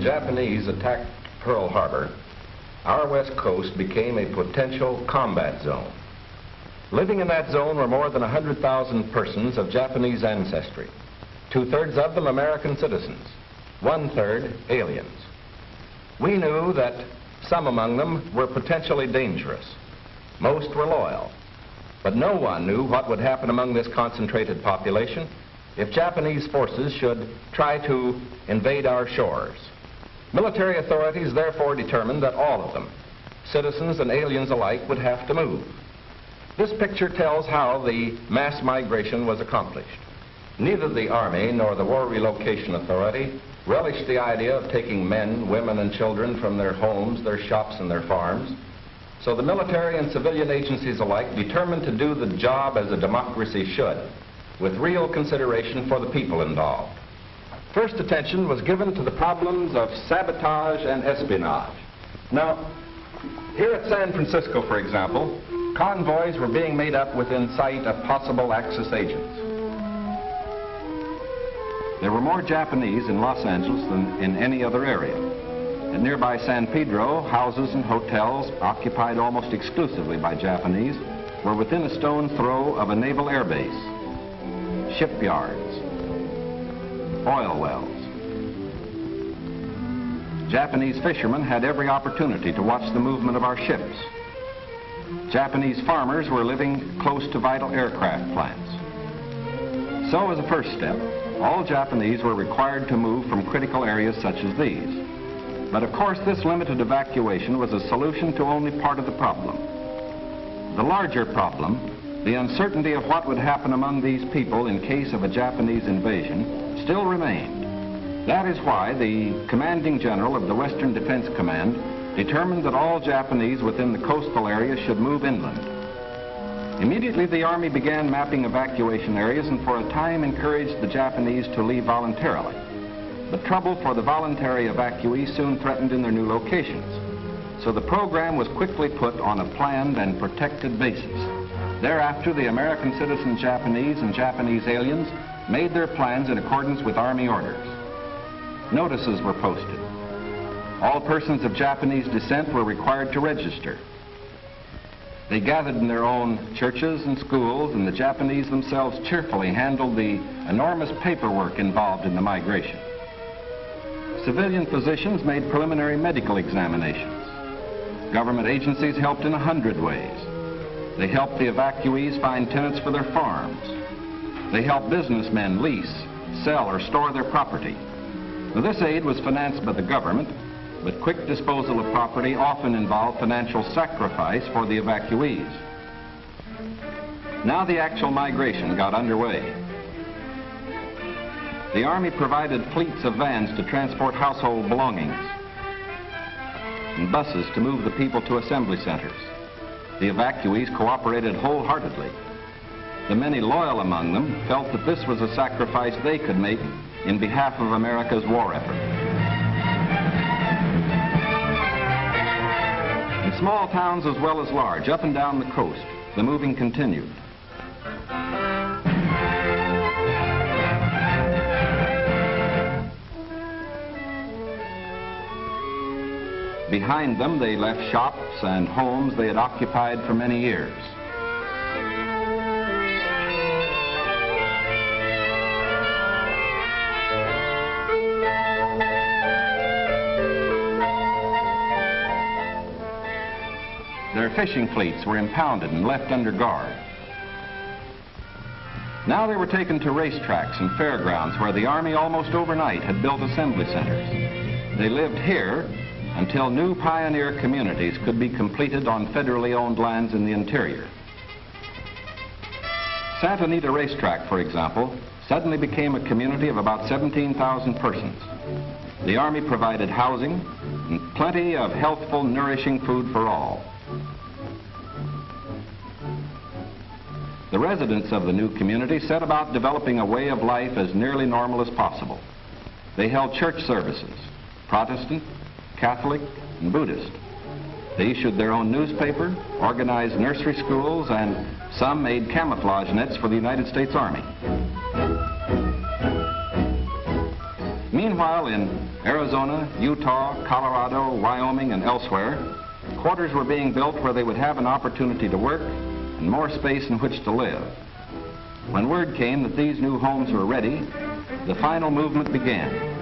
Japanese attacked Pearl Harbor, our west coast became a potential combat zone. Living in that zone were more than 100,000 persons of Japanese ancestry, 2/3 of them American citizens, 1/3 aliens. We knew that some among them were potentially dangerous. Most were loyal. But no one knew what would happen among this concentrated population if Japanese forces should try to invade our shores. Military authorities therefore determined that all of them, citizens and aliens alike, would have to move. This picture tells how the mass migration was accomplished. Neither the Army nor the War Relocation Authority relished the idea of taking men, women, and children from their homes, their shops, and their farms. So the military and civilian agencies alike determined to do the job as a democracy should, with real consideration for the people involved. First attention was given to the problems of sabotage and espionage. Now, here at San Francisco, for example, convoys were being made up within sight of possible Axis agents. There were more Japanese in Los Angeles than in any other area. At nearby San Pedro, houses and hotels occupied almost exclusively by Japanese were within a stone's throw of a naval air base, shipyards, oil wells. Japanese fishermen had every opportunity to watch the movement of our ships. Japanese farmers were living close to vital aircraft plants. So as a first step, all Japanese were required to move from critical areas such as these. But of course, this limited evacuation was a solution to only part of the problem. The larger problem, the uncertainty of what would happen among these people in case of a Japanese invasion, still remained. That is why the commanding general of the Western Defense Command determined that all Japanese within the coastal area should move inland. Immediately, the Army began mapping evacuation areas and for a time encouraged the Japanese to leave voluntarily. The trouble for the voluntary evacuees soon threatened in their new locations. So the program was quickly put on a planned and protected basis. Thereafter, the American citizen Japanese and Japanese aliens made their plans in accordance with Army orders. Notices were posted. All persons of Japanese descent were required to register. They gathered in their own churches and schools, and the Japanese themselves cheerfully handled the enormous paperwork involved in the migration. Civilian physicians made preliminary medical examinations. Government agencies helped in 100 ways. They helped the evacuees find tenants for their farms. They helped businessmen lease, sell, or store their property. Now, this aid was financed by the government, but quick disposal of property often involved financial sacrifice for the evacuees. Now the actual migration got underway. The Army provided fleets of vans to transport household belongings and buses to move the people to assembly centers. The evacuees cooperated wholeheartedly. The many loyal among them felt that this was a sacrifice they could make in behalf of America's war effort. In small towns as well as large, up and down the coast, the moving continued. Behind them, they left shops and homes they had occupied for many years. Their fishing fleets were impounded and left under guard. Now they were taken to racetracks and fairgrounds where the Army almost overnight had built assembly centers. They lived here until new pioneer communities could be completed on federally owned lands in the interior. Santa Anita Racetrack, for example, suddenly became a community of about 17,000 persons. The Army provided housing and plenty of healthful, nourishing food for all. The residents of the new community set about developing a way of life as nearly normal as possible. They held church services, Protestant, Catholic, and Buddhist. They issued their own newspaper, organized nursery schools, and some made camouflage nets for the United States Army. Meanwhile, Meanwhile, in Arizona, Utah, Colorado, Wyoming, and elsewhere, quarters were being built where they would have an opportunity to work and more space in which to live. When word came that these new homes were ready, the final movement began.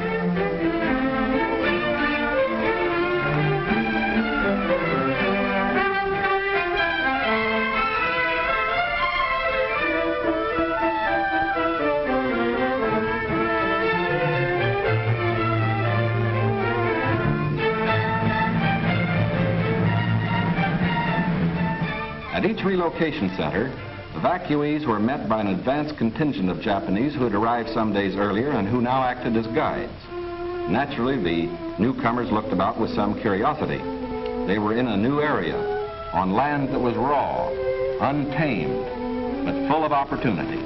At each relocation center, evacuees were met by an advance contingent of Japanese who had arrived some days earlier and who now acted as guides. Naturally, the newcomers looked about with some curiosity. They were in a new area, on land that was raw, untamed, but full of opportunity.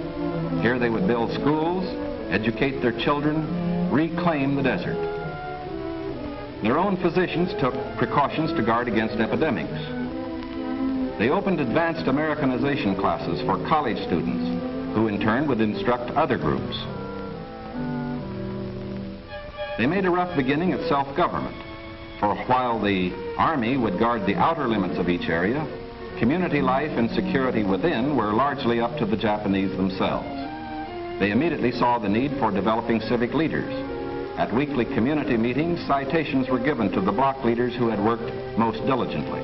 Here they would build schools, educate their children, reclaim the desert. Their own physicians took precautions to guard against epidemics. They opened advanced Americanization classes for college students, who in turn would instruct other groups. They made a rough beginning at self-government, for while the Army would guard the outer limits of each area, community life and security within were largely up to the Japanese themselves. They immediately saw the need for developing civic leaders. At weekly community meetings, citations were given to the block leaders who had worked most diligently.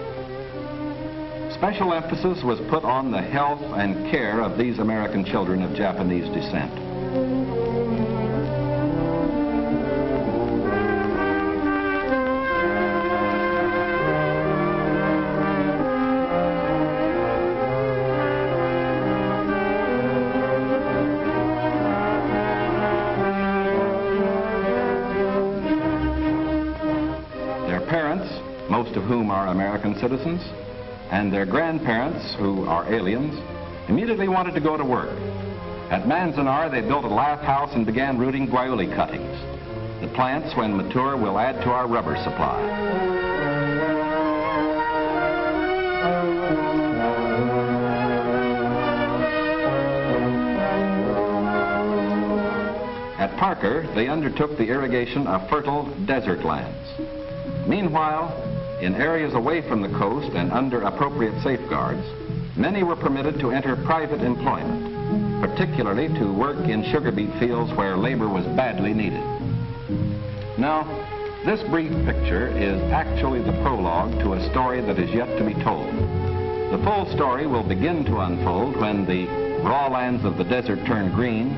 Special emphasis was put on the health and care of these American children of Japanese descent. Their parents, most of whom are American citizens, and their grandparents, who are aliens, immediately wanted to go to work. At Manzanar, they built a lath house and began rooting guayuli cuttings. The plants, when mature, will add to our rubber supply. At Parker, they undertook the irrigation of fertile desert lands. Meanwhile, in areas away from the coast and under appropriate safeguards, many were permitted to enter private employment, particularly to work in sugar beet fields where labor was badly needed. Now, this brief picture is actually the prologue to a story that is yet to be told. The full story will begin to unfold when the raw lands of the desert turn green,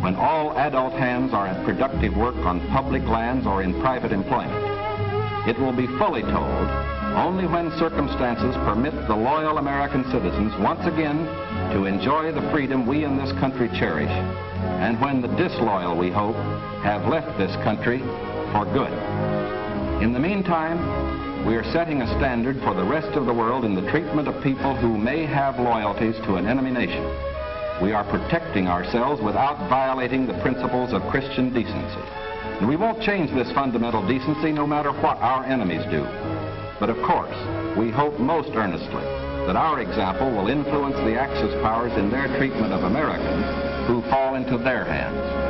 when all adult hands are at productive work on public lands or in private employment. It will be fully told only when circumstances permit the loyal American citizens once again to enjoy the freedom we in this country cherish, and when the disloyal, we hope, have left this country for good. In the meantime, we are setting a standard for the rest of the world in the treatment of people who may have loyalties to an enemy nation. We are protecting ourselves without violating the principles of Christian decency. And we won't change this fundamental decency no matter what our enemies do. But of course, we hope most earnestly that our example will influence the Axis powers in their treatment of Americans who fall into their hands.